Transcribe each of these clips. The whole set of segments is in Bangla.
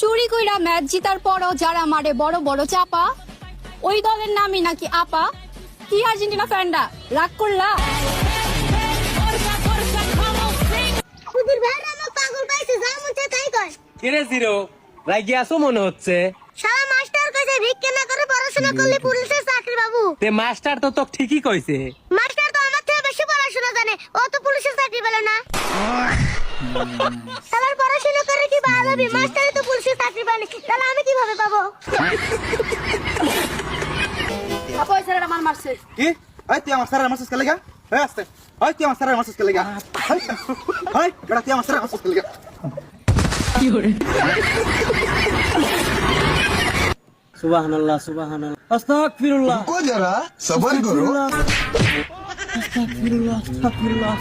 চুরি কইরা ম্যাচ জিতার পরও যারা মারে বড় বড় চাপা, ওই দলের নামই নাকি আপা। কি আর্জেন্টিনা ফ্যানরা রাগ করলা? সুধীর ভাই আমার পাগল পাইছে, যা মুছে তাই কয়। কিরে জিরো রাগি আসো মনে হচ্ছে। শালা মাস্টার কইছে ভিক্ষা না করে পড়াশোনা করলে পুলিশের চাকরি বাবু। তে মাস্টার তো ঠিকই কইছে। মাস্টার তো আমার থেকে বেশি পড়াশোনা জানে, ও তো পুলিশের চাকরি পেল না। শালার পড়াশোনা করে কি ভালো হবে, মাস্টারই তো পুলিশের চাকরি পায়নি, তাহলে আমি কিভাবে পাবো? আপা ওই ছেলেটা মারছে। কি? এই তুই আমার স্যারের মাসেস কে লাগা? এই আস্তে। এই তুই আমার স্যারের মাসেস কে লাগা? এই বড় তুই আমার স্যারের মাসেস কে লাগা? কি করে? সুবহানাল্লাহ সুবহানাল্লাহ আস্তাগফিরুল্লাহ। रुको जरा सबर करो। আস্তাগফিরুল্লাহ আস্তাগফিরুল্লাহ।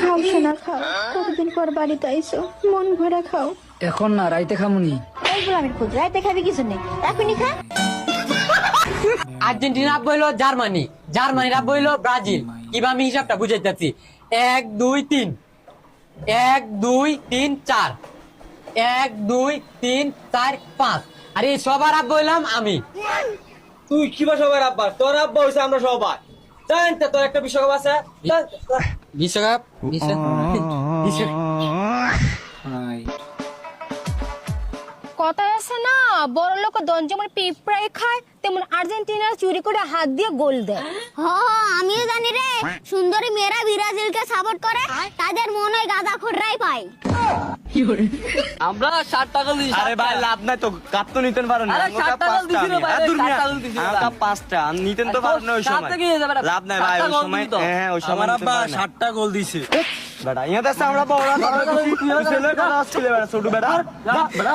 খাও সোনা খাও, কতদিন পর বাড়িতে আইসো, মন ভরা খাও। এখন না, রাইতে খামুনি। এই গোলামের ফুল রাইতে খাবি কিছু নেই, এখনই খা। আর্জেন্টিনা বইলো জার্মানি, জার্মানি বইলো ব্রাজিল। কিভাবে আমি হিসাবটা বুঝাইতেছি? 1 2 3 1 2 3 4 1 2 3 4 5। আরে সবার আব্বা বললাম আমি। তুই কিবা সবার আব্বা? তোর আব্বা হইছে আমরা সবাই। জানেন তো তোর একটা বিশ্বকাপ আছে? বিশ্বকাপ কথায় আছে না, বড় লোক দন যেমন পিঁপড়াই খায়, তেমন আর্জেন্টিনা চুরি করে হাত দিয়ে গোল দেয়। আমিও জানি রে, সুন্দরী মেয়েরা ব্রাজিলকে সাপোর্ট করে, তাদের মনে হয় গাঁজাখোররাই পায়। আমরা 60 টাকা দিই। আরে ভাই লাভ নাই তো, কাট তো নিতেন পারেন না। আরে 60 টাকা দিছিল ভাই, 60 টাকা দিছিল। আমাকে 5টা নিতেন তো পারেন না ওই সময়। লাভ নাই ভাই ওই সময়। হ্যাঁ ওই সময় আমার আব্বা 60টা গোল দিছে। বেটা ইয়া দেশে আমরা বড়রা ছেলে কথা ছিল বেটা, ছোট বেটা বেটা।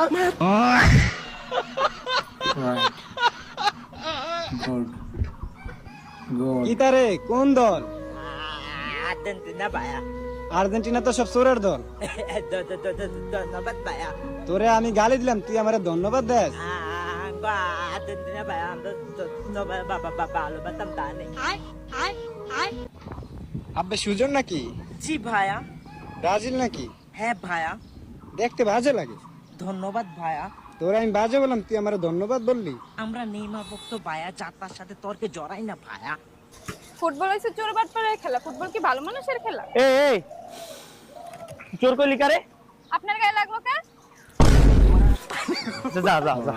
ইতারে কোন দল? আর্জেন্টিনা ভাইয়া। আর্জেন্টিনা তো সব চোরের দল। ধন্যবাদ ভাইয়া। তোরে আমি গালি দিলাম, তুই আমারে ধন্যবাদ দেস? আর্জেন্টিনা ভাইয়া, আমরা বাবা ভালোবাসতাম তানে। আব্বে সুজন নাকি? জি ভাইয়া। ব্রাজিল নাকি? হ্যাঁ ভাইয়া। দেখতে বাজে লাগে। ধন্যবাদ ভাইয়া। তোরে আমি বাজে বললাম, তুই আমারে ধন্যবাদ বললি? আমরা নেইমার ভক্ত ভাইয়া, যাত্রার সাথে তর্কে জড়াই না ভাইয়া। ফুটবল হইছে চোর বাটপাড়ার খেলা, ফুটবল কি ভালো মানুষের খেলা? এই চোর কইলি কারে? আপনার গায়ে লাগলো কে? যা যা যা।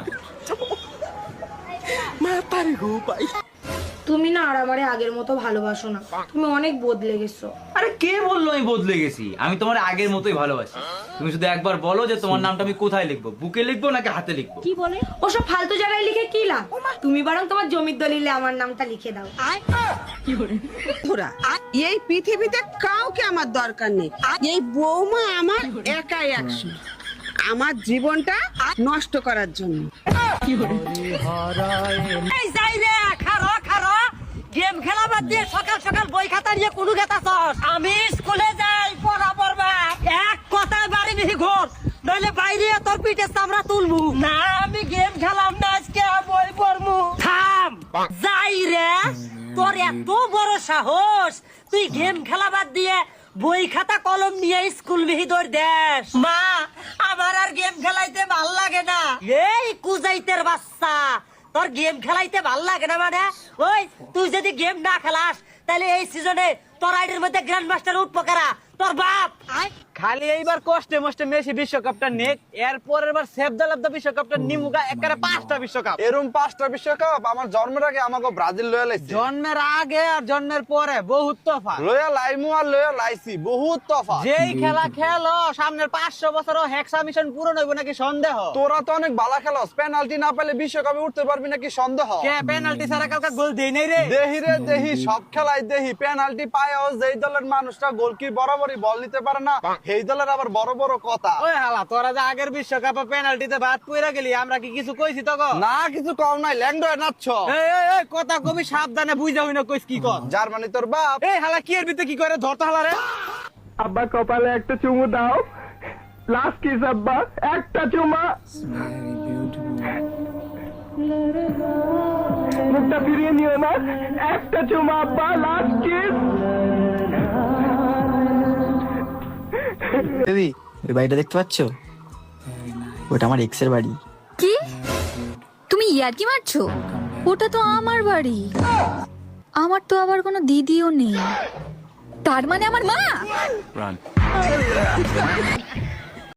তুমি না আর আমারে আগের মতো ভালোবাসো না, তুমি অনেক বদলে গেছো। আরে কে বললো আমি বদলে গেছি? আমি তোমার আগের মতোই ভালোবাসি। তুমি শুধু একবার বলো যে তোমার নামটা আমি কোথায় লিখবো, বুকে লিখবো নাকি হাতে লিখবো? কি বলে? ওসব ফালতু জায়গায় লিখে কি লাভ? তুমি বরং তোমার জমির দলিলে আমার নামটা লিখে দাও। এই পৃথিবীতে কাউকে আমার দরকার নেই, এই বৌমা আমার একাই 100, আমার জীবনটা নষ্ট করার জন্য। এই যাই রে, খারো খারো, গেম খেলা বাদ দিয়ে সকাল সকাল বই খাতা নিয়ে কোন গেতাছস? আমি স্কুলে যাই পড়া পড়বা, এক কথায় বাড়ি নিহি ঘর, নইলে বাইরে তোর পিঠে চামড়া তুলমু। না আমি গেম খেলাম না, আজকে বই পড়মু। থাম, যাই রে, তোর এত বড় সাহস, তুই গেম খেলা বাদ দিয়ে বই খাতা কলম নিয়ে স্কুল বিহি দৌড় দেশ। মা আমার আর গেম খেলাইতে ভাল লাগে না। এই কুজাইতের বাচ্চা, তোর গেম খেলাইতে ভাল লাগে না মানে? ওই তুই যদি গেম না খেলাস তাহলে এই সিজনে তোর আইডির মধ্যে গ্র্যান্ড মাস্টার উঠবো কারা? তোর বাপ। খালি এইবার কষ্টে মষ্টে মেসি বিশ্বকাপটা নেক, এর পরের বার সেভ দ্য লাভ দ্য বিশ্বকাপটা নিমুগা। একারে 5টা বিশ্বকাপ। এরকম 5টা বিশ্বকাপ আমার জন্মের আগে আমাকে ব্রাজিল লয়ে লাইছে। জন্মের আগে আর জন্মের পরে বহুত তফাৎ। লয়া লাইমু আর লয়া লাইছি, বহুত তফাৎ। যেই খেলা খেলো, সামনের 500 বছরও হেক্সা মিশন পূরণ হইব নাকি সন্দেহ? তোরা তো অনেক ভালো খেলোস, পেনাল্টি না পেলে বিশ্বকাপে উঠতে পারবি নাকি সন্দেহ? কে পেনাল্টি ছাড়া কালকে গোল দেই নাই রে? দেহি রে দেহি, সব খেলাই দেহি। পেনাল্টি পায়ও যেই দলের মানুষটা গোলকি বরাবরই বল নিতে পারে না, সেই দলের আবার বড় বড় কথা। ওই হালা, তোরা যে আগের বিশ্বকাপে পেনাল্টিতে বাদ পইরা গেলি, আমরা কি কিছু কইছি তখন? না কিছু কম নাই, ল্যাংডয় নাচ্ছ। এই এই এই কথা কবি সাবধানে, বুঝা হই না কইস কি কর। জার্মানি তোর বাপ। এই হালা কি এর ভিতরে কি করে ধরতে হালা রে? আব্বা কপালে একটা চুমু দাও, লাস্ট কিস আব্বা, একটা চুমা। মুখটা ফিরিয়ে নিও না, একটা চুমা আব্বা, লাস্ট কিস। বেবি ওই বাড়িটা দেখতে পাচ্ছ? ওটা আমার এক্সের বাড়ি। কি তুমি ইয়ার্কি মারছো? ওটা তো আমার বাড়ি। আমার তো আবার কোনো দিদিও নেই, তার মানে আমার মা।